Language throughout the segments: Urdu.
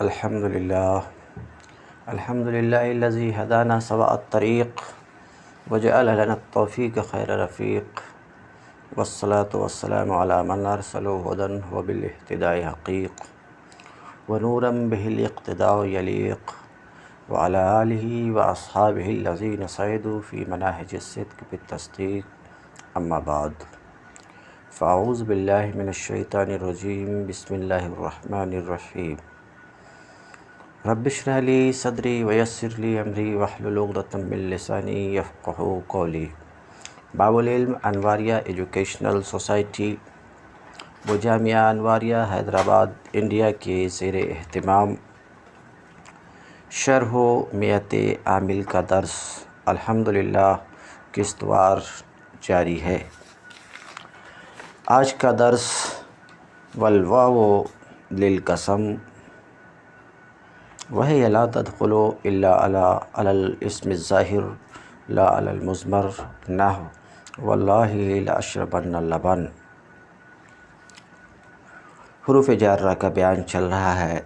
الحمد للہ الذی ہدانا سواء الطریق وجعل لنا التوفیق خیر رفیق والصلاة والسلام علی من ارسلہ ہدی وبالاہتداء حقیق ونورا بہ الاقتداء یلیق وعلی آلہ واصحابہ الذین صعدوا فی مناہج الصدق بالتصدیق اما بعد فاعوذ باللہ من الشیطان الرجیم بسم اللہ الرحمن الرحیم رب اشرح لی صدری ویسر لی امری واحلل عقدۃ من لسانی یفقہوا قولی۔ باب العلم انواریہ ایجوکیشنل سوسائٹی و جامعہ انواریہ حیدرآباد انڈیا کے زیر اہتمام شرح میت عامل کا درس الحمدللہ قسط وار جاری ہے۔ آج کا درس والواو للقسم وہی لا تدخلوا الا علی الاسم الظاہر لا علی المضمر نحو واللہ لاشربن اللبن۔ حروف جارہ کا بیان چل رہا ہے۔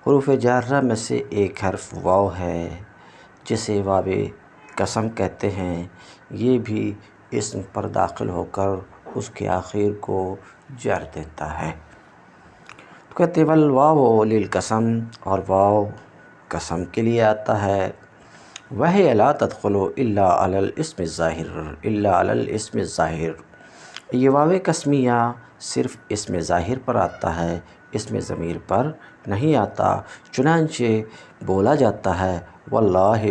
حروف جارہ میں سے ایک حرف واو ہے جسے واو قسم کہتے ہیں۔ یہ بھی اسم پر داخل ہو کر اس کے آخر کو جر دیتا ہے۔ تو کہتے ہیں والواو للقسم، اور واو قسم کے لیے آتا ہے۔ وہی لا تدخلوا الا علی الاسم الظاہر، یہ واو قسمیہ صرف اسم ظاہر پر آتا ہے، اسم ضمیر پر نہیں آتا، چنانچہ بولا جاتا ہے واللہ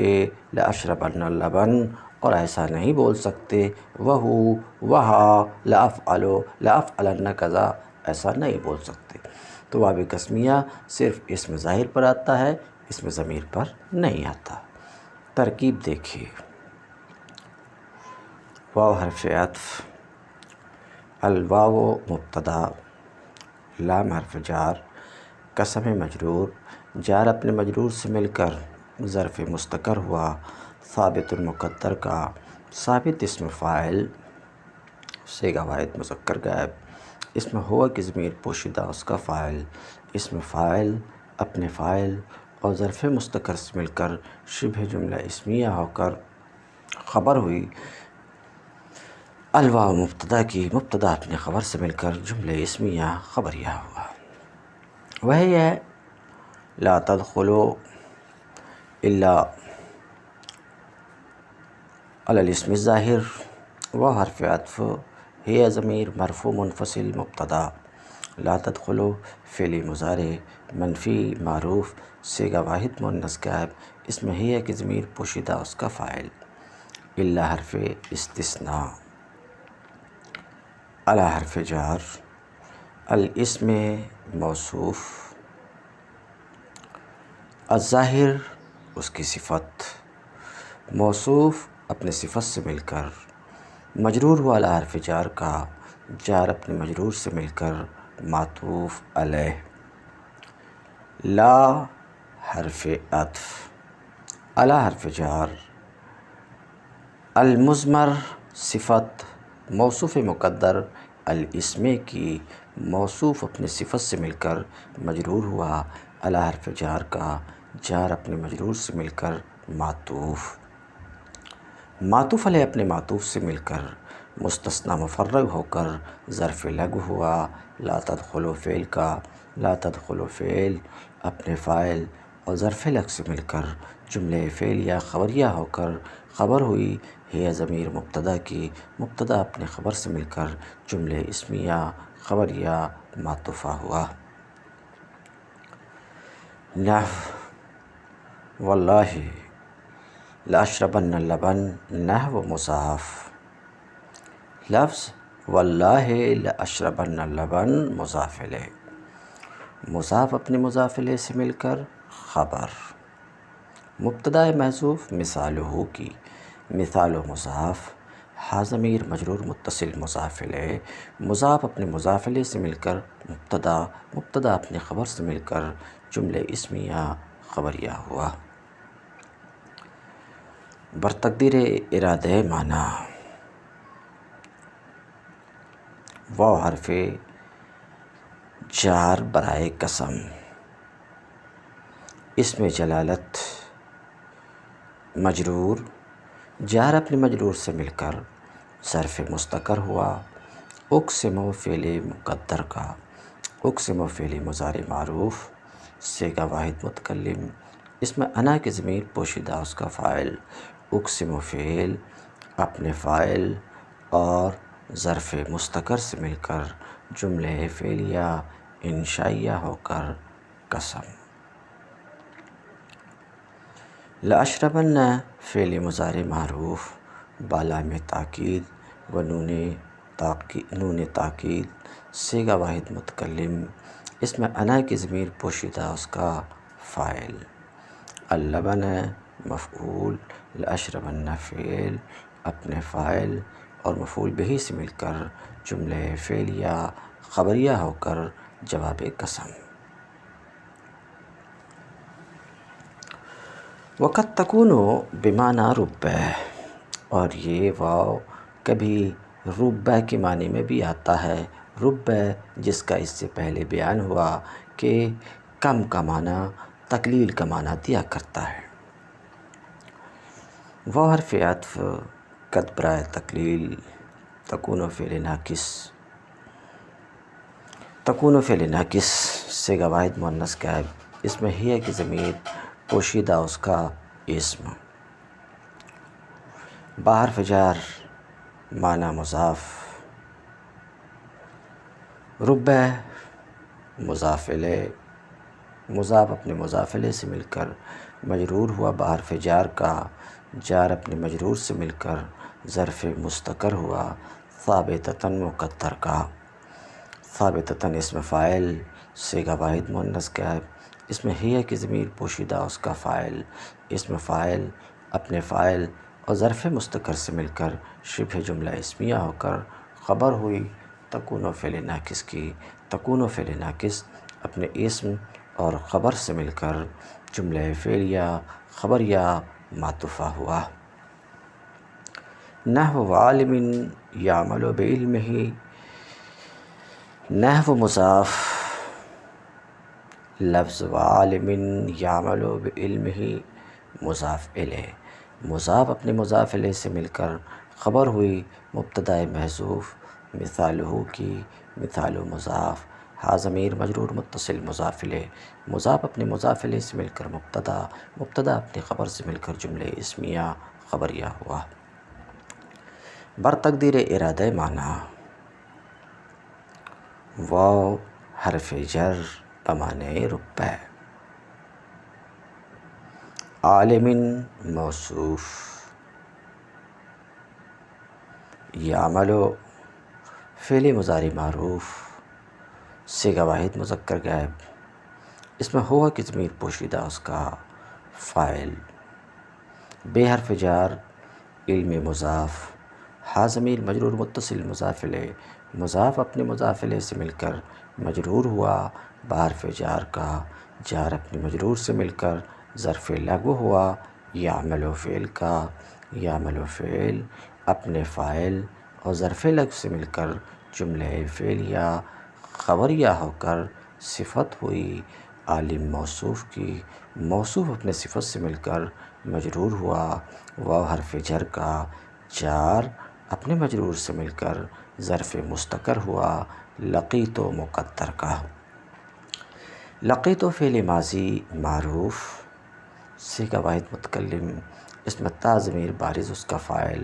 لاشربن اللبن، اور ایسا نہیں بول سکتے وہا لافعلن کذا، ایسا نہیں بول سکتے۔ تو واو قسمیہ صرف اسم ظاہر پر آتا ہے، اسم ضمیر پر نہیں آتا۔ ترکیب دیکھیے۔ واو حرف عطف، الواو مبتدا، لام حرف جار، قسم مجرور، جار اپنے مجرور سے مل کر ظرف مستقر ہوا، ثابت المقدر کا ثابت اسم فاعل، صیغہ واحد مذکر غائب، اسم ہوا کی ضمیر پوشیدہ اس کا فاعل، اسم فاعل اپنے فاعل اور ظرف مستقر سے مل کر شبہ جملہ اسمیہ ہو کر خبر ہوئی۔ الواو مبتدا کی مبتدا اپنے خبر سے مل کر جملہ اسمیہ خبریہ ہوا۔ وہی ہے لا تدخلوا الا علی الاسم الظاہر، وہ حرف عطف، ہے ضمیر مرفوع منفصل مبتدا، لا تدخلوا فعل مضارع منفی معروف، صیغہ واحد مؤنث غائب، اس میں ہے کی ضمیر پوشیدہ اس کا فاعل، الا حرف استثناء، علی حرف جار، الاسم موصوف، الظاہر اس کی صفت، موصوف اپنے صفت سے مل کر مجرور ہوا علی حرف جار کا، جار اپنے مجرور سے مل کر معطوف علیہ، لا حرف عطف، علی حرف جار، المضمر صفت، موصوف مقدر الاسم کی، موصوف اپنے صفت سے مل کر مجرور ہوا علی حرف جار کا، جار اپنے مجرور سے مل کر معطوف، معطوف علیہ اپنے معطوف سے مل کر مستثنی مفرغ ہو کر ظرف لغو ہوا، لا تدخلوا فعل کا، لا تدخلوا فعل اپنے فاعل اور ظرف لغو سے مل کر جملہ فعلیہ خبریہ ہو کر خبر ہوئی، ہے ضمیر مبتدا کی، مبتدا اپنے خبر سے مل کر جملہ اسمیہ خبریہ معطوفہ ہوا۔ نحو واللہ لاشربن اللبن، نحو مضاف، لفظ واللہ لاشربن اللبن مضاف الیہ، مضاف اپنے مضاف الیہ سے مل کر خبر، مبتدا محذوف مثالہ کی، مثال مضاف، ہا ضمیر مجرور متصل مضاف الیہ، مضاف اپنے مضاف الیہ سے مل کر مبتدا، مبتدا اپنے خبر سے مل کر جملہ اسمیہ خبریہ ہوا۔ برتقدیر ارادہ معنی، واو حرف جار برائے قسم، اسم جلالت مجرور، جار اپنے مجرور سے مل کر ظرف مستقر ہوا۔ اقسم فعل مقدر کا، اقسم فعل مضارع معروف، صیغہ واحد متکلم، اس میں انا کی ضمیر پوشیدہ اس کا فاعل، اقسم فعل اپنے فاعل اور ظرف مستقر سے مل کر جملہ فعلیہ انشائیہ ہو کر قسم۔ لأشربن فعل مضارع معروف بالام تاکید و نون تاکید، صیغہ واحد متکلم، اس میں انا کی ضمیر پوشیدہ اس کا فاعل، اللبن مفعول، لأشربن فعل اپنے فاعل اور مفعول بہ سے مل کر جملہ فعلیہ خبریہ ہو کر جواب قسم۔ وقد تکون بمعنی ربہ، اور یہ واو کبھی ربہ کے معنی میں بھی آتا ہے، ربہ جس کا اس سے پہلے بیان ہوا کہ کم کا معنی تقلیل کا معنی دیا کرتا ہے۔ واو حرف عطف قد برائے تقلیل، تکون فعل ناقص، تکون فعل ناقص صیغہ واحد مؤنث غائب، اس میں ہی کی ضمیر پوشیدہ اس کا اسم، با حرف جر معنی مضاف، ربہ مضاف الیہ، مضاف اپنے مضاف الیہ سے مل کر مجرور ہوا با حرف جر کا، جار اپنے مجرور سے مل کر ظرف مستقر ہوا ثابتۃ مقدر کا، ثابتۃ اسم فاعل، صیغہ واحد مؤنث غائب، اس میں ہی کی ضمیر پوشیدہ اس کا فاعل، اسم فاعل اپنے فاعل اور ظرف مستقر سے مل کر شبہ جملہ اسمیہ ہو کر خبر ہوئی تکون فعل ناقص کی، تکون فعل ناقص اپنے اسم اور خبر سے مل کر جملہ فعلیہ خبریہ معطوفہ ہوا۔ نحو عالم یعمل بعلمہ، نحو مضاف، لفظ وعالم یعمل بعلمہ مضاف الیہ، مضاف اپنے مضاف الیہ سے مل کر خبر ہوئی مبتدا محذوف مثالہ کی، مثال مضاف، ہا ضمیر مجرور متصل مضاف الیہ، مضاف اپنے مضاف الیہ سے مل کر مبتدا، مبتدا اپنے خبر سے مل کر جملہ اسمیہ خبریہ ہوا۔ بر تقدیر ارادہ معنی، واو حرف جر بمعنی ربہ، عالم موصوف، یعمل فعل مضارع معروف، صیغہ واحد مذکر غائب، اس میں ہوا کی ضمیر پوشیدہ اس کا فاعل، بے حرف جر علم مضاف، ہا ضمیر مجرور متصل مضاف الیہ، مضاف اپنے مضاف الیہ سے مل کر مجرور ہوا با حرف جر کا، جار اپنے مجرور سے مل کر ظرف لغو ہوا یعمل فعل کا، یعمل فعل اپنے فاعل اور ظرف لغو سے مل کر جملہ فعلیہ خبریہ ہو کر صفت ہوئی عالم موصوف کی، موصوف اپنے صفت سے مل کر مجرور ہوا واو حرف جر کا، جار اپنے مجرور سے مل کر ظرف مستقر ہوا لقیت مقدر کا۔ لقیت فعل ماضی معروف، صیغہ واحد متکلم، اس میں تا ضمیر بارز اس کا فاعل،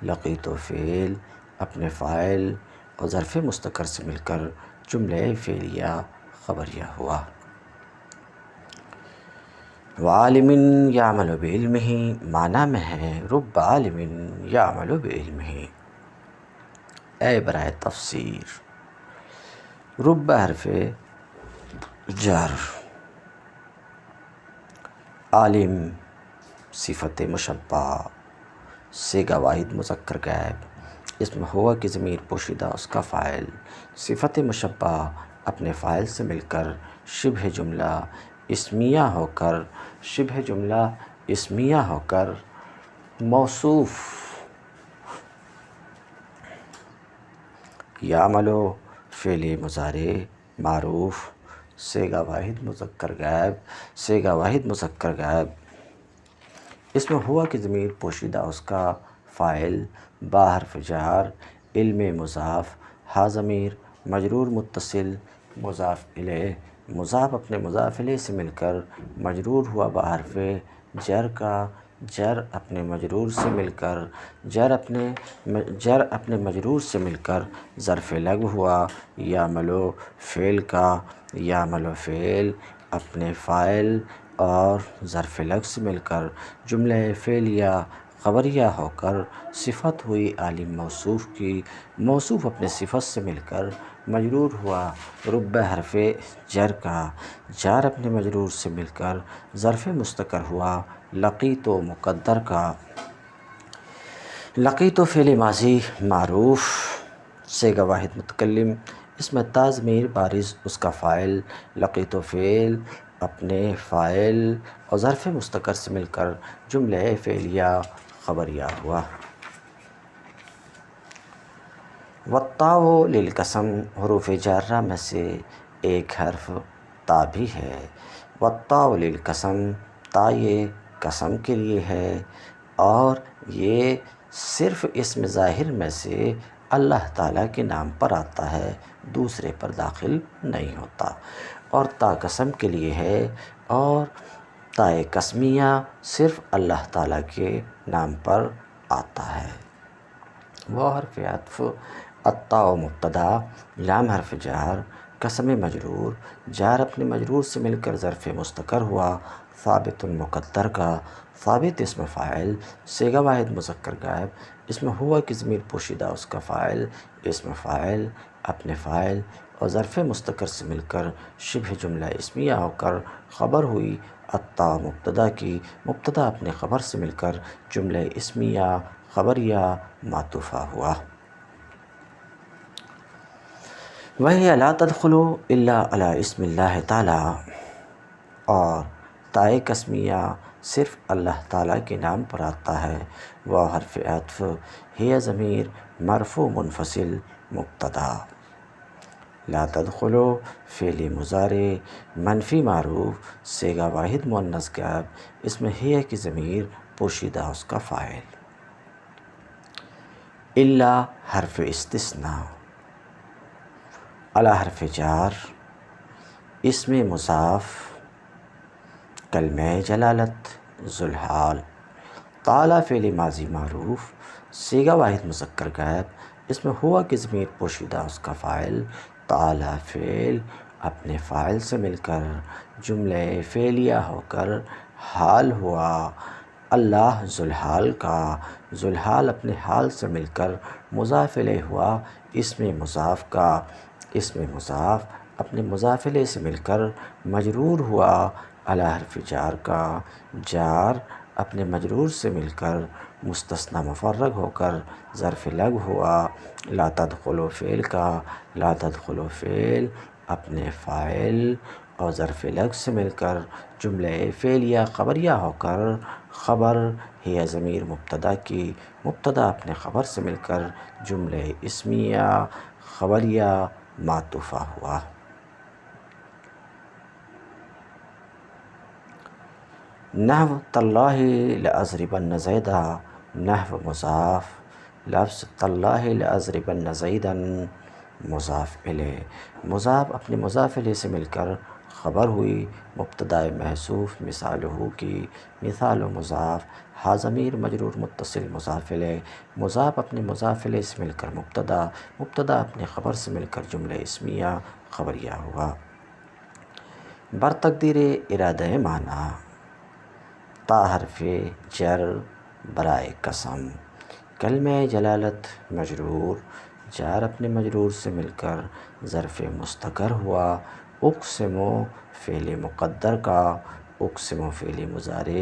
لقیت فعل اپنے فاعل اور ظرف مستقر سے مل کر جملہ فعلیہ خبریہ ہوا۔ وعالم یعمل بعلمہ معنی میں ہے رب عالم یعمل بعلمہ، اے برائے تفسیر، رب حرف جر، عالم صفت مشبہ، صیغہ واحد مذکر غائب، اس میں ہوا کی ضمیر پوشیدہ اس کا فاعل، صفت مشبہ اپنے فاعل سے مل کر شبہ جملہ اسمیہ ہو کر، شبہ جملہ اسمیہ ہو کر موصوف، یعمل فعل مضارع معروف، سیغہ واحد مذکر غائب، سیغہ واحد مذکر غائب۔ اس میں ہوا کی ضمیر پوشیدہ اس کا فاعل، با حرف جار، علم مضاف، ہا ضمیر مجرور متصل مضاف الیہ، مضاف اپنے مضاف الیہ سے مل کر مجرور ہوا با حرف جر کا، جر اپنے مجرور سے مل کر جر اپنے مجرور سے مل کر ظرف لغو ہوا، یعملو فعل کا، یعملو فعل اپنے فاعل اور ظرف لغو سے مل کر جملہ فعلیہ خبریہ ہو کر صفت ہوئی عالم موصوف کی، موصوف اپنے صفت سے مل کر مجرور ہوا رب حرف جر کا، جار اپنے مجرور سے مل کر ظرف مستقر ہوا لقیت مقدر کا۔ لقیت فعل ماضی معروف صیغہ واحد متکلم، اس میں تا ضمیر بارز اس کا فاعل، لقیت فعل اپنے فاعل اور ظرف مستقر سے مل کر جملہ فعلیہ خبریہ ہوا۔ والتاء للقسم، حروف جارہ میں سے ایک حرف تا بھی ہے۔ والتاء للقسم، تا یہ قسم کے لیے ہے اور یہ صرف اسم ظاہر میں سے اللہ تعالیٰ کے نام پر آتا ہے، دوسرے پر داخل نہیں ہوتا، اور تا قسم کے لیے ہے اور تائے قسمیہ صرف اللہ تعالیٰ کے نام پر آتا ہے۔ وہ حرف عطف، التاء مبتدا، لام حرف جار، قسم مجرور، جار اپنے مجرور سے مل کر ظرف مستقر ہوا ثابت مقدر کا، ثابت اسم فاعل، صیغہ واحد مذکر غائب، اس میں ہوا کی ضمیر پوشیدہ اس کا فاعل، اسم فاعل اپنے فاعل اور ظرف مستقر سے مل کر شبہ جملہ اسمیہ ہو کر خبر ہوئی التاء مبتدا کی، مبتدا اپنے خبر سے مل کر جملہ اسمیہ خبریہ معطوفہ ہوا۔ وَهِيَ لَا تَدْخُلُ إِلَّا عَلَىٰ اسم اللہ تعالیٰ، اور تائے قسمیہ صرف اللہ تعالیٰ کے نام پر آتا ہے۔ وہ حرف عطف، ہی ضمیر مرفوع منفصل مبتدا، لا تدخل فعل مضارع منفی معروف صیغہ واحد مؤنث غائب، اس میں ہی کی ضمیر پوشیدہ اس کا فاعل۔ الا حرف استثناء، علی حرف جار، اسم مضاف، کلمہ جلالت، ذوالحال، تعالیٰ فعل ماضی معروف صیغہ واحد مذکر غائب، اس میں ہوا کی ضمیر پوشیدہ اس کا فاعل، تعالیٰ فعل اپنے فاعل سے مل کر جملہ فعلیہ ہو کر حال ہوا اللہ ذوالحال کا، ذوالحال اپنے حال سے مل کر مضاف الیہ ہوا اسم مضاف کا، اسم مضاف اپنے مضاف الیہ سے مل کر مجرور ہوا علی حرف جار کا، جار اپنے مجرور سے مل کر مستثنی مفرغ ہو کر ظرف لغو ہوا لا تدخل فعل کا، لا تدخل فعل اپنے فاعل اور ظرف لغو سے مل کر جملہ فعلیہ خبریہ ہو کر خبر ہی ضمیر مبتدا کی، مبتدا اپنے خبر سے مل کر جملہ اسمیہ خبریہ معطوفہ ہوا۔ نحو تاللہ لأضربن زیدا، نحو مضاف، لفظ تاللہ لأضربن زیدا مضاف الیہ، مضاف اپنے مضاف الیہ سے مل کر خبر ہوئی مبتدا محذوف مثالہ کی، مثال مضاف، ہا ضمیر مجرور متصل مضاف الیہ، مضاف اپنے مضاف الیہ سے مل کر مبتدا، مبتدا اپنے خبر سے مل کر جملہ اسمیہ خبریہ ہوا۔ برتقدیر ارادہ معنی، تا حرف جر برائے قسم، کلمہ جلالت مجرور، جار اپنے مجرور سے مل کر ظرف مستقر ہوا اقسم فعل مقدر کا، اقسم فعل مضارع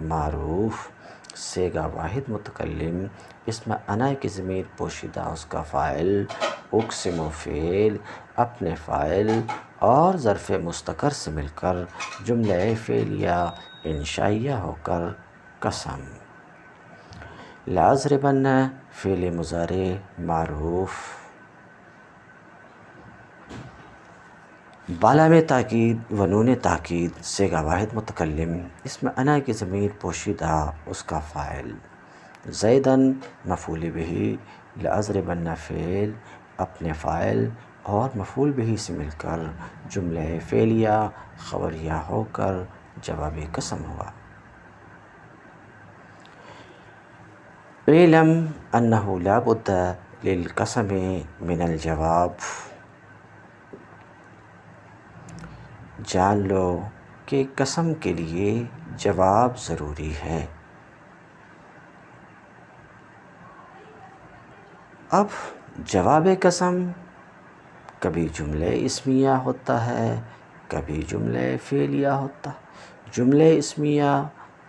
معروف صیغہ واحد متکلم، اس میں انا کی ضمیر پوشیدہ اس کا فاعل، اقسم فعل اپنے فاعل اور ظرف مستقر سے مل کر جملہ فعلیہ انشائیہ ہو کر قسم۔ لأضربن فعل مضارع معروف بالا میں تاکید و نون تاکید صیغہ واحد متکلم، اس میں انا کی ضمیر پوشیدہ اس کا فاعل، زیدن مفعول بہ، لأضربن فعل اپنے فاعل اور مفعول بہ سے مل کر جملہ فعلیہ خبریہ ہو کر جواب قسم ہوا۔ اعلم انہ لا بد للقسم من الجواب، جان لو کہ قسم کے لیے جواب ضروری ہے۔ اب جواب قسم کبھی جملہ اسمیہ ہوتا ہے، کبھی جملہ فعلیہ ہوتا ہے۔ جملہ اسمیہ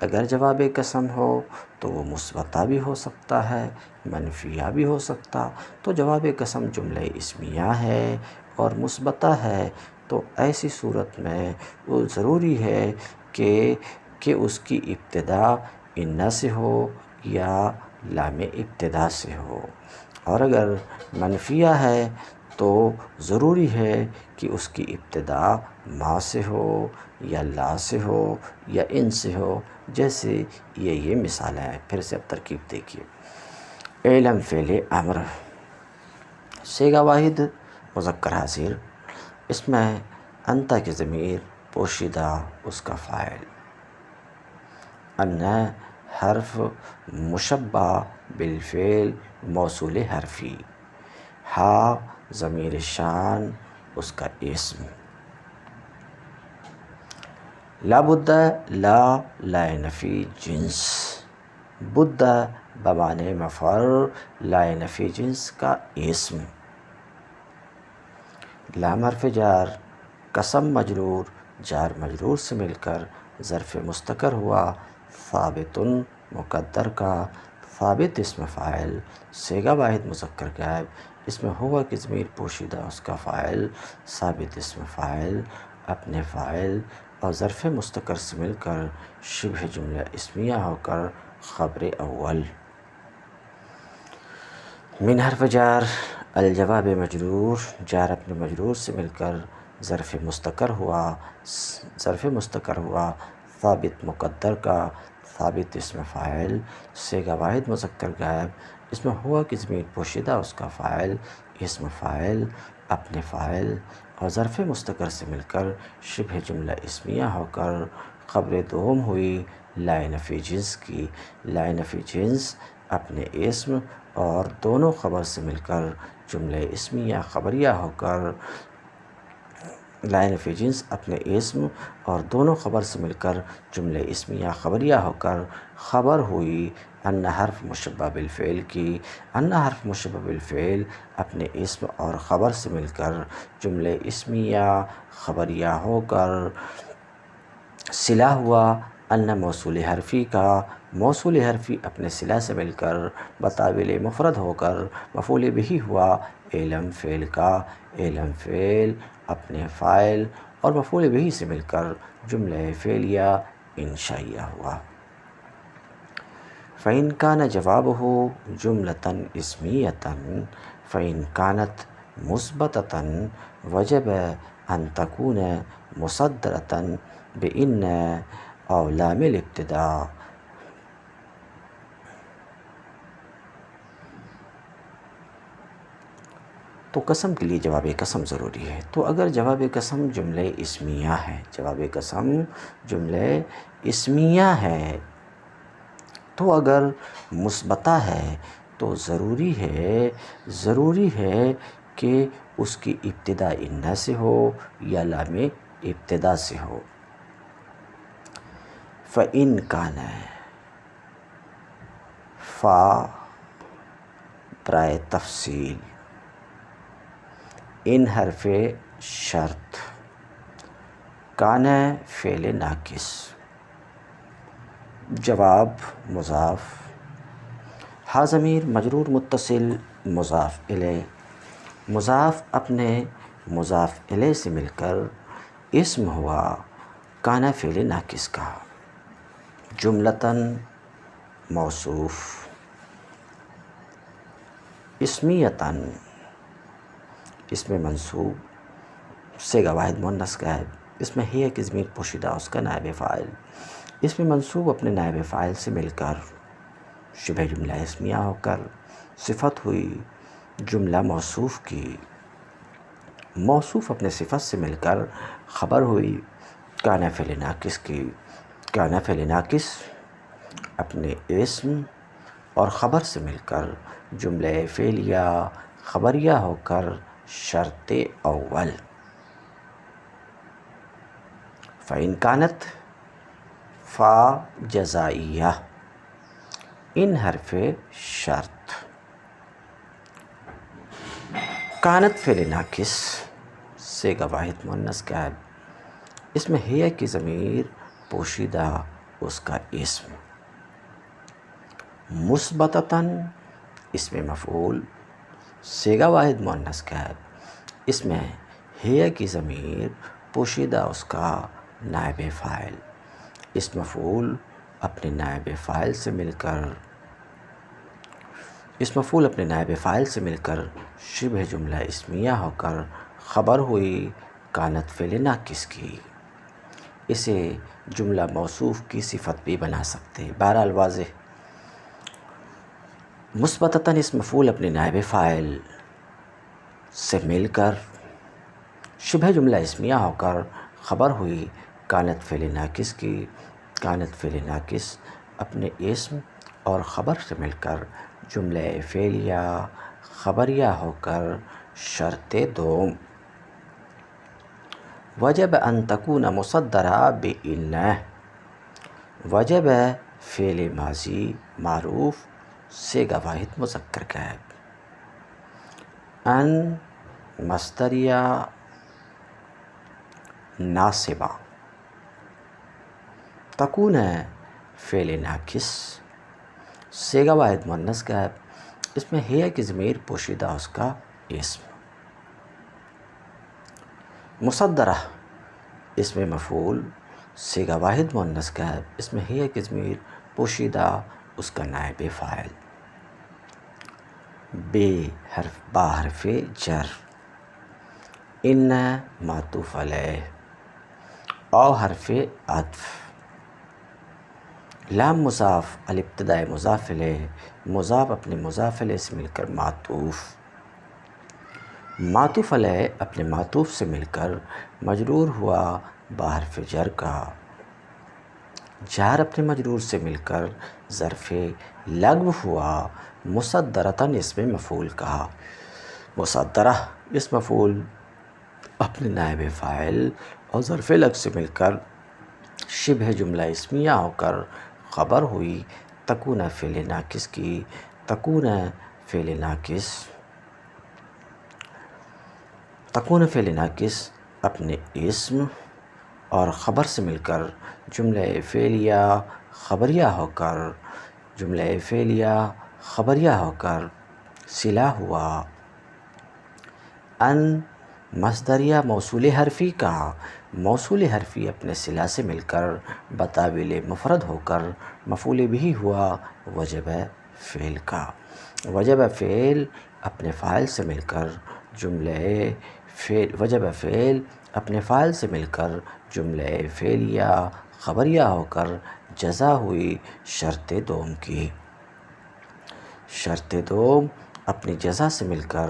اگر جواب قسم ہو تو وہ مثبتہ بھی ہو سکتا ہے، منفیہ بھی ہو سکتا، تو جواب قسم جملہ اسمیہ ہے اور مثبتہ ہے، تو ایسی صورت میں وہ ضروری ہے کہ اس کی ابتدا ان سے ہو یا لام ابتدا سے ہو، اور اگر منفیہ ہے تو ضروری ہے کہ اس کی ابتدا ما سے ہو یا لا سے ہو یا ان سے ہو، جیسے یہ مثال ہے۔ پھر سے اب ترکیب دیکھیے۔ اعلم فعل امر، صیغہ واحد مذکر حاضر، اس میں انت کی ضمیر پوشیدہ اس کا فاعل، ان حرف مشبہ بالفعل موصول حرفی، ہا ضمیر شان اس کا اسم، لا بد لا نفی جنس، بد بمعنی مفعول لا نفی جنس کا اسم، لام حرف جار قسم مجرور جار مجرور سے مل کر ظرف مستقر ہوا، ثابت مقدر کا، ثابت اسم فاعل، صیغہ واحد مذکر غائب، اس میں ہوا کی ضمیر پوشیدہ اس کا فاعل، ثابت اسم فاعل اپنے فاعل اور ظرف مستقر سے مل کر شبہ جملہ اسمیہ ہو کر خبر اول، من حرف جار الجواب مجرور جار اپنے مجرور سے مل کر ظرف مستقر ہوا، ثابت مقدر کا، ثابت اسم فاعل، صیغہ واحد مذکر غائب، اس میں ہوا کی ضمیر پوشیدہ اس کا فاعل، اسم فاعل اپنے فاعل اور ظرف مستقر سے مل کر شبہ جملہ اسمیہ ہو کر خبر دوم ہوئی لا نفی جنس کی، لا نفی جنس اپنے اسم اور دونوں خبر سے مل کر جملہ اسمیہ خبریہ ہو کر، لا نفی جنس اپنے اسم اور دونوں خبر سے مل کر جملہ اسمیہ خبریہ ہو کر خبر ہوئی ان حرف مشبہ بالفعل کی، ان حرف مشبہ بالفعل اپنے اسم اور خبر سے مل کر جملہ اسمیہ خبریہ ہو کر صلہ ہوا ان موصول حرفی کا، موصول حرفی اپنے صلہ سے مل کر بطابل مفرد ہو کر مفعول بہ ہوا، اعلم فعل کا، اعلم فعل اپنے فاعل اور مفعول بہ سے مل کر جملہ فعلیہ انشائیہ ہوا۔ فإن كان جوابه جملة اسمية فإن كانت مثبتة وجب أن تكون مصدرة بإن أو لام الابتداء، تو قسم کے لیے جواب قسم ضروری ہے۔ تو اگر جواب قسم جملہ اسمیہ ہے، جواب قسم جملہ اسمیہ ہے، تو اگر مثبتہ ہے تو ضروری ہے کہ اس کی ابتدا ان سے ہو یا لام ابتدا سے ہو۔ فإن کان، فا برائے تفصیل، ان حرف شرط، کان فعل ناقص، جواب مضاف، ہا ضمیر مجرور متصل مضاف الیہ، مضاف اپنے مضاف الیہ سے مل کر اسم ہوا کان فعل ناقص کا، جملتاً موصوف، اسمیتاً اسم منصوب، صیغہ واحد مؤنث کا ہے، اس میں ہی کی ضمیر پوشیدہ اس کا نائب فاعل، اس میں منصوب اپنے نائب فاعل سے مل کر شبہ جملہ اسمیہ ہو کر صفت ہوئی جملہ موصوف کی، موصوف اپنے صفت سے مل کر خبر ہوئی کان فعل ناقص کی، کان فعل ناقص اپنے اسم اور خبر سے مل کر جملہ فعلیہ خبریہ ہو کر شرط اول، فإن کانت فا جزائیہ، ان حرف شرط، کانت فعل ناقص صیغہ واحد مؤنث کا ہے، اس میں ہی کی ضمیر پوشیدہ اس کا اسم، مثبتتاً اسم مفعول صیغہ واحد مؤنث کا ہے، اس میں ہی کی ضمیر پوشیدہ اس کا نائب فاعل، اسم مفعول اپنے نائب فاعل سے مل کر، اس مفعول اپنے نائب فاعل سے مل کر شبہ جملہ اسمیہ ہو کر خبر ہوئی کانت فعل ناقص کی، اسے جملہ موصوف کی صفت بھی بنا سکتے ہیں۔ بہرحال واضح، مثبتاً اسم مفعول اپنے نائب فاعل سے مل کر شبہ جملہ اسمیہ ہو کر خبر ہوئی کانت فعل ناقص کی، کانت فعل ناقص اپنے اسم اور خبر سے مل کر جملہ فعلیہ خبریہ ہو کر شرط دوم، وجب ان تکون مصدرہ بإن، وجب فعل ماضی معروف صیغہ واحد مذکر کا ہے، ان مصدریہ ناصبہ، تکون فعل ناقص صیغہ واحد مؤنث کا ہے، اس میں ہی کی ضمیر پوشیدہ اس کا اسم، مصدرہ اسم مفعول صیغہ واحد مؤنث کا ہے، اس میں ہی کی ضمیر پوشیدہ اس کا نائب فاعل، با حرف جر، ان معطوف علیہ، او حرف عطف، لام مضاف الابتداء مضاف الیہ، مضاف اپنے مضاف الیہ سے مل کر معطوف، معطوف علیہ اپنے معطوف سے مل کر مجرور ہوا بحرف جر کا، جار اپنے مجرور سے مل کر ظرف لغو ہوا مصدرتاً اسم مفعول کا، مصدرہ اسم مفعول اپنے نائب فاعل اور ظرف لغو سے مل کر شبہ جملہ اسمیہ ہو کر خبر ہوئی تکون فعل ناقص کی، تکون فعل ناقص، تکون فعل ناقص اپنے اسم اور خبر سے مل کر جملہ فعلیہ خبریہ ہو کر، جملہ فعلیہ خبریہ ہو کر صلہ ہوا، ان مصدریہ موصول حرفی کا، موصول حرفی اپنے صلہ سے مل کر بتاویل مفرد ہو کر مفعول بھی ہوا وجب فعل کا، وجب فعل اپنے فاعل سے مل کر جملہ فعل، وجب فعل اپنے فاعل سے مل کر جملہ فعلیہ خبریہ ہو کر جزا ہوئی شرط دوم کی، شرط دوم اپنی جزا سے مل کر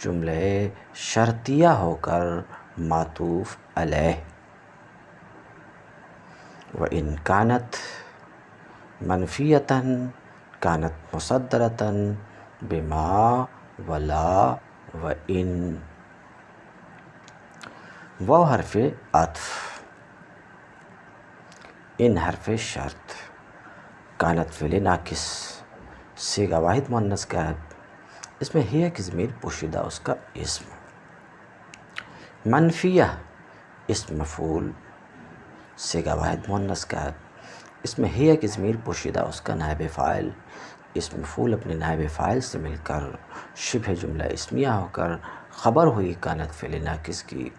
جملہ شرطیہ ہو کر معطوف علیہ، وإن کانت منفیۃً کانت مصدرۃً بما ولا وإن، واو حرف عطف، ان حرف شرط، کانت فعل ناقص صیغہ واحد مؤنث کا ہے، اس میں ہی کی ضمیر پوشیدہ اس کا اسم، منفیہ اسم مفعول صیغہ واحد مؤنث کا ہے، اس میں ہی کی ضمیر پوشیدہ اس کا نائب فاعل، اسم مفعول اپنے نائب فاعل سے مل کر شبہ جملہ اسمیہ ہو کر خبر ہوئی کانت فعل ناقص کی،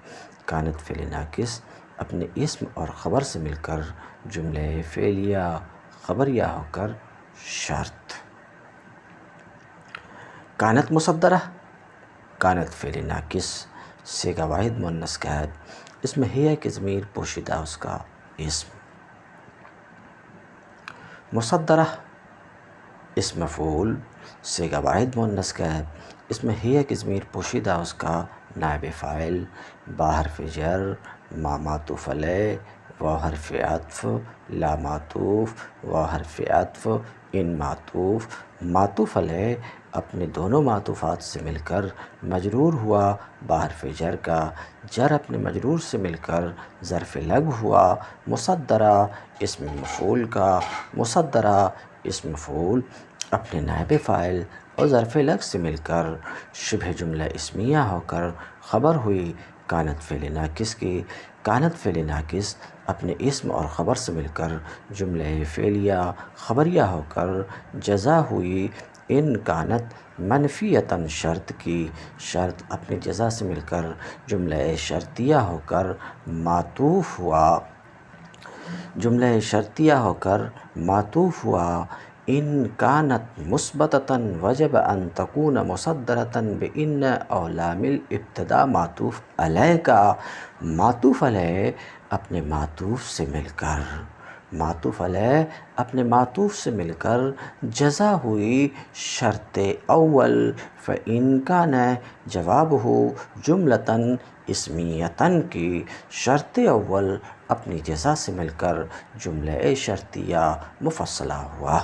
کانت فعل ناقص اپنے اسم اور خبر سے مل کر جملہ فعلیہ خبریہ ہو کر شرط، کانت مصدرہ، کانت فعل ناقص صیغہ واحد مؤنث غائب، اس میں ہی کہ ضمیر پوشیدہ اس کا اسم۔ مصدرہ اسم مفعول، صیغہ واحد مؤنث غائب، اس میں ہی کہ ضمیر پوشیدہ اس کا نائب فاعل، با حرف جر، ما معطوف علیہ، واو حرف عطف، لا معطوف، واو حرف عطف، ان معطوف۔ معطوف علیہ اپنے دونوں معطوفات سے مل کر مجرور ہوا با حرف جر کا، جر اپنے مجرور سے مل کر ظرف لگ ہوا مصدرہ اسم مفعول کا، مصدرہ اسم مفعول اپنے نائب فاعل اور ظرف لگ سے مل کر شبہ جملہ اسمیہ ہو کر خبر ہوئی کانت فعل ناقص کی، کانت فعل ناقص اپنے اسم اور خبر سے مل کر جملہ فعلیہ خبریہ ہو کر جزا ہوئی ان کانت منفیتاً شرط کی، شرط اپنی جزا سے مل کر جملہ شرطیہ ہو کر معطوف ہوا، جملہ شرطیہ ہو کر معطوف ہوا ان کانت مثبتۃ وجب ان تکون مصدرۃ بان او لام الابتداء معطوف علیہ کا، معطوف علیہ اپنے معطوف سے مل کر، معطوف علیہ اپنے معطوف سے مل کر جزا ہوئی شرط اول فإن کان جوابہ جملۃ اسمیۃ کی، شرط اول اپنی جزا سے مل کر جملہ شرطیہ مفصلہ ہوا۔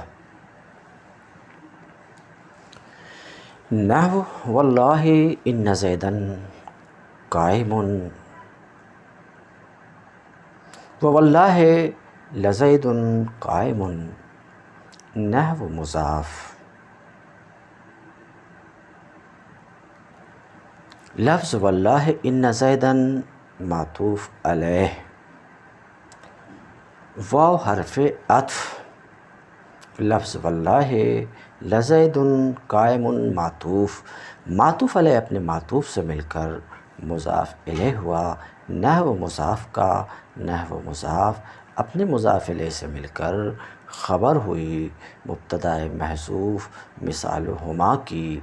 نحو واللہ ان زیدن قائم وواللہ لزید قائم، نحو مضاف، لفظ واللہ ان زیدن معطوف علیہ، واو حرف عطف، لفظ واللہ لزید قائم معطوف، معطوف علیہ اپنے معطوف سے مل کر مضاف الیہ ہوا نحو مضاف کا، نحو مضاف اپنے مضاف الیہ سے مل کر خبر ہوئی مبتدا محذوف مثال ہما کی،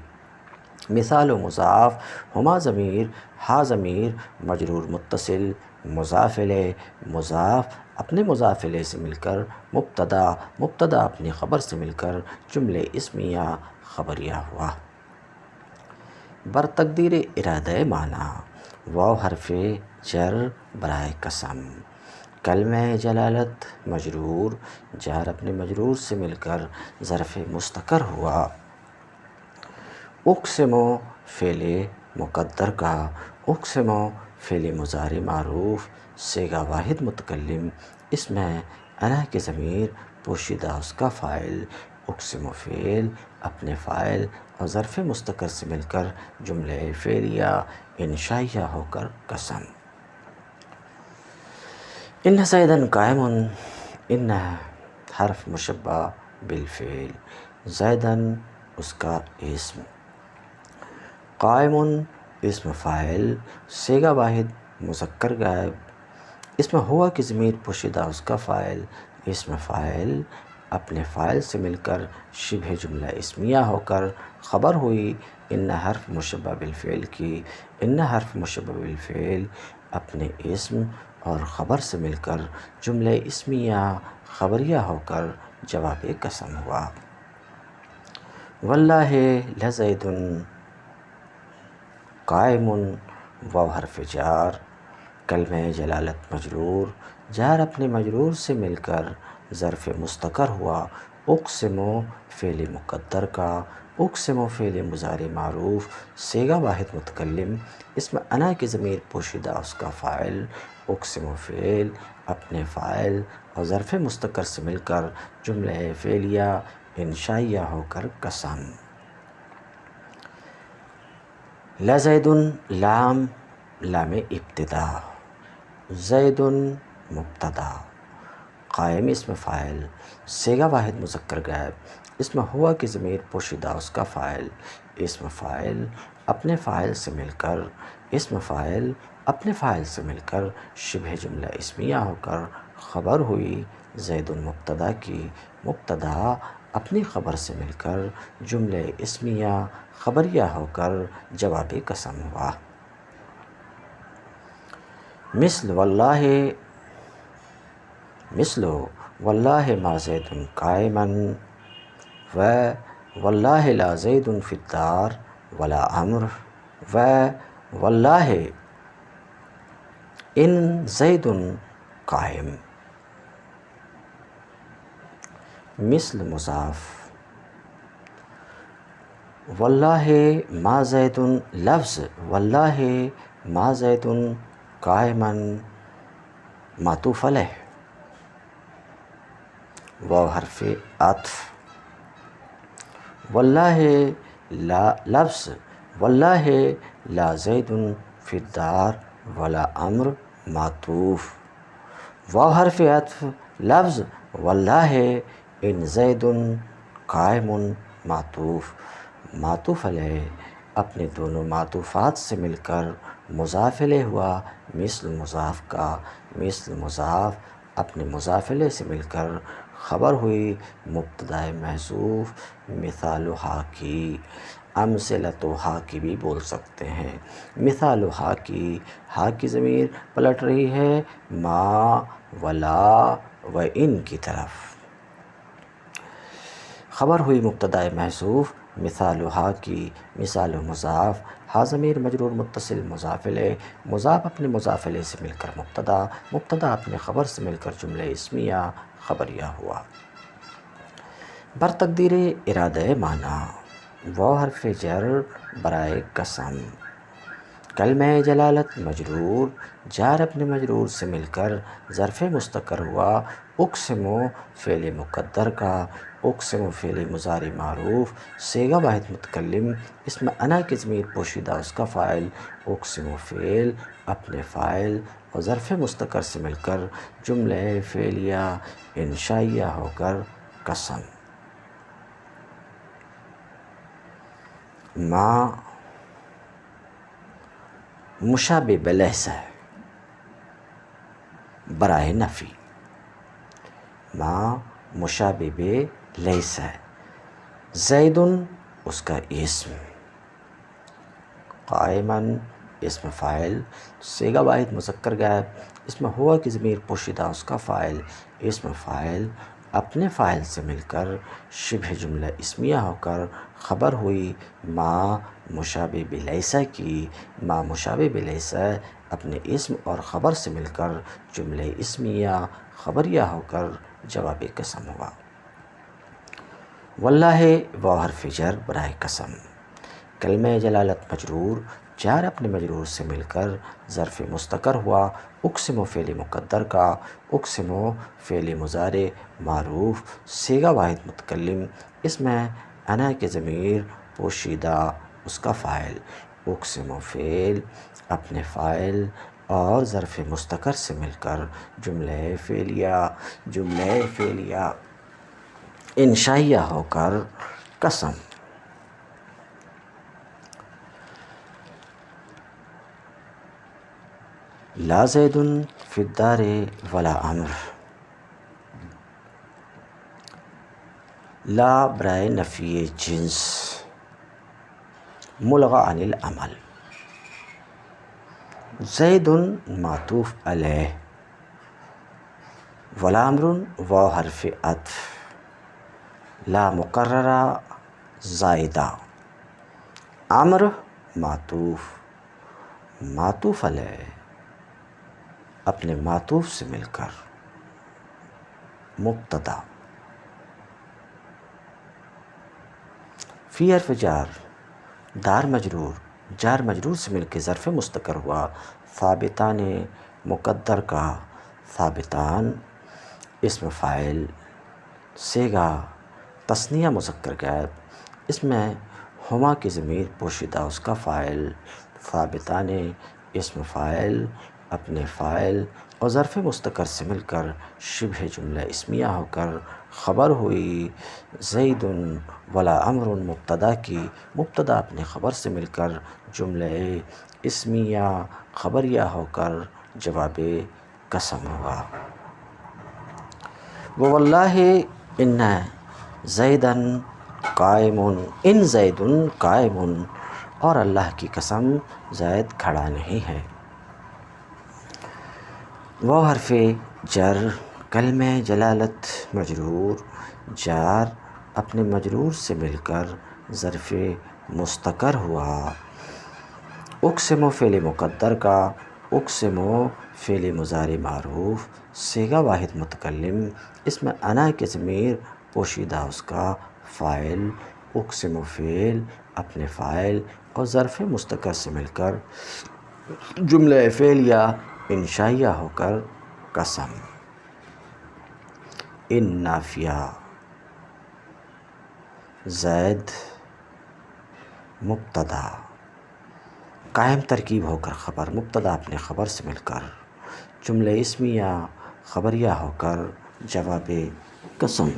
مثال مضاف ہما ضمیر، ہا ضمیر مجرور متصل، مضاف الیہ مضاف اپنے مضاف الیہ سے مل کر مبتدا، مبتدا اپنی خبر سے مل کر جملہ اسمیہ خبریہ ہوا۔ بر تقدیر ارادہ معنی، واو حرف جر برائے قسم، کلمہ جلالت مجرور، جار اپنے مجرور سے مل کر ظرف مستقر ہوا۔ اقسم فعل مقدر کا، اقسم فعل مضارع معروف، صیغہ واحد متکلم، اس میں انا کی ضمیر پوشیدہ اس کا فاعل، اقسم فعل اپنے فاعل اور ظرف مستقر سے مل کر جملہ فعلیہ انشائیہ ہو کر قسم۔ ان زیدن قائم، ان حرف مشبہ بالفعل، زیدن اس کا اسم، قائم اسم فاعل، صیغہ واحد مذکر غائب، اس میں ہوا کی ضمیر پوشیدہ اس کا فاعل، اسم فاعل اپنے فاعل سے مل کر شبہ جملہ اسمیہ ہو کر خبر ہوئی ان حرف مشبہ بالفعل کی، ان حرف مشبہ بالفعل اپنے اسم اور خبر سے مل کر جملہ اسمیہ خبریہ ہو کر جواب قسم ہوا۔ واللہ لزید قائم، واو حرف جار، کلمہ جلالت مجرور، جار اپنے مجرور سے مل کر ظرف مستقر ہوا۔ اقسم فعل مقدر کا، اقسم فعل مضارع معروف، صیغہ واحد متکلم، اس میں انا کی ضمیر پوشیدہ اس کا فاعل، اقسم فعل اپنے فاعل اور ظرف مستقر سے مل کر جملہ فعلیہ انشائیہ ہو کر قسم۔ لزید لام، لام ابتدا، زید مبتدا، قائم اسم فاعل، صیغہ واحد مذکر غائب، اس میں ہوا کی ضمیر پوشیدہ اس کا فاعل، اسم فاعل اپنے فاعل سے مل کر، اسم فاعل اپنے فاعل سے مل کر شبہ جملہ اسمیہ ہو کر خبر ہوئی زید مبتدا کی، مبتدا اپنی خبر سے مل کر جملہ اسمیہ خبریہ ہو کر جواب قسم ہوا۔ مثل واللہ ما زید قائما و واللہ لا زید فی الدار ولا عمر و واللہ ان زید قائم. مثل مضاف، واللہ ما زید لفظ واللہ ما زید قائما معطوف علیہ، واو حرف عطف. واللہ لا لفظ واللہ لا زید فی الدار ولا عمر معطوف، واو حرف عطف لفظ واللہ ان زید قائم معطوف. معطوف علیہ اپنے دونوں معطوفات سے مل کر مضاف الیہ ہوا مثل مضاف کا. مثل مضاف اپنے مضاف الیہ سے مل کر خبر ہوئی مبتدا محذوف مثالھا کی. امثلتھا کی بھی بول سکتے ہیں. مثالھا کی، ہا کی ضمیر پلٹ رہی ہے ما ولا و ان کی طرف. خبر ہوئی مبتدا محذوف مثالھا کی. مثال مضاف، ہا ضمیر مجرور متصل مضاف الیہ، مضاف اپنے مضاف الیہ سے مل کر مبتدا، مبتدا اپنے خبر سے مل کر جملہ اسمیہ خبریہ ہوا. برتقدیر ارادہ معنی، واو حرف جر برائے قسم. کلمہ جلالت مجرور، جار اپنے مجرور سے مل کر ظرف مستقر ہوا. اقسم فعل مقدر کا، اقسم فعل مضارع معروف، صیغہ واحد متکلم، اسم انا کی ضمیر پوشیدہ اس کا فاعل. اقسم فعل اپنے فاعل اور ظرف مستقر سے مل کر جملہ فعلیہ انشائیہ ہو کر قسم. ما مشابہ بلیس ہے برائے نفی. ما مشابہ بلیس ہے. زید اس کا اسم، قائما اسم فاعل، صیغہ واحد مذکر غائب، اسم ہوا کی ضمیر پوشیدہ اس کا فاعل. اسم فاعل اپنے فاعل سے مل کر شبہ جملہ اسمیہ ہو کر خبر ہوئی ما مشابہ بلیس کی. ما مشابہ بلیس اپنے اسم اور خبر سے مل کر جملہ اسمیہ خبریہ ہو کر جواب قسم ہوا. واللہ واو حرف جر برائے قسم. کلمہ جلالت مجرور، جار اپنے مجرور سے مل کر ظرف مستقر ہوا. اقسم فعل مقدر کا، اقسم فعل مضارع معروف، صیغہ واحد متکلم، اسم انا کی ضمیر پوشیدہ اس کا فاعل. اقسم فعل اپنے فاعل اور ظرف مستقر سے مل کر جملہ فعلیہ انشائیہ ہو کر قسم. لا زید فی الدار ولا عمر. لا برائے نفی جنس، ملغی عن العمل. زید معطوف علیہ، ولا عمر واو حرف عطف. لا مقررہ زائدہ. عمر معطوف علیہ اپنے معطوف سے مل کر مبتدا. فی حرف جار، دار مجرور، جار مجرور سے مل کے ظرف مستقر ہوا. ثابتان مقدر کا، ثابتان اسم فاعل، صیغہ تثنیہ مذکر غائب، اس میں ہما کی ضمیر پوشیدہ اس کا فاعل. ثابتان اسم فاعل اپنے فاعل اور ظرف مستقر سے مل کر شبہ جملہ اسمیہ ہو کر خبر ہوئی زید ولا عمر مبتدا کی. مبتدا اپنے خبر سے مل کر جملہ اسمیہ خبریہ ہو کر جواب قسم ہوا. واللہ ان زیدن قائم، ان زید قائم، اور اللہ کی قسم زید کھڑا نہیں ہے. وہ حرف جر کلمہ جلالت مجرور جار اپنے مجرور سے مل کر ظرف مستقر ہوا۔ اقسم فعل مقدر کا اقسم فعل مضارع معروف صیغہ واحد متکلم، اس میں انا کی ضمیر پوشیدہ اس کا فاعل، اقسم فعل اپنے فاعل اور ظرف مستقر سے مل کر جملہ فعلیہ انشائیہ ہو کر قسم۔ ان نافیہ زید مبتدا قائم ترکیب ہو کر خبر، مبتدا اپنے خبر سے مل کر جملہ اسمیہ خبریہ ہو کر جواب قسم۔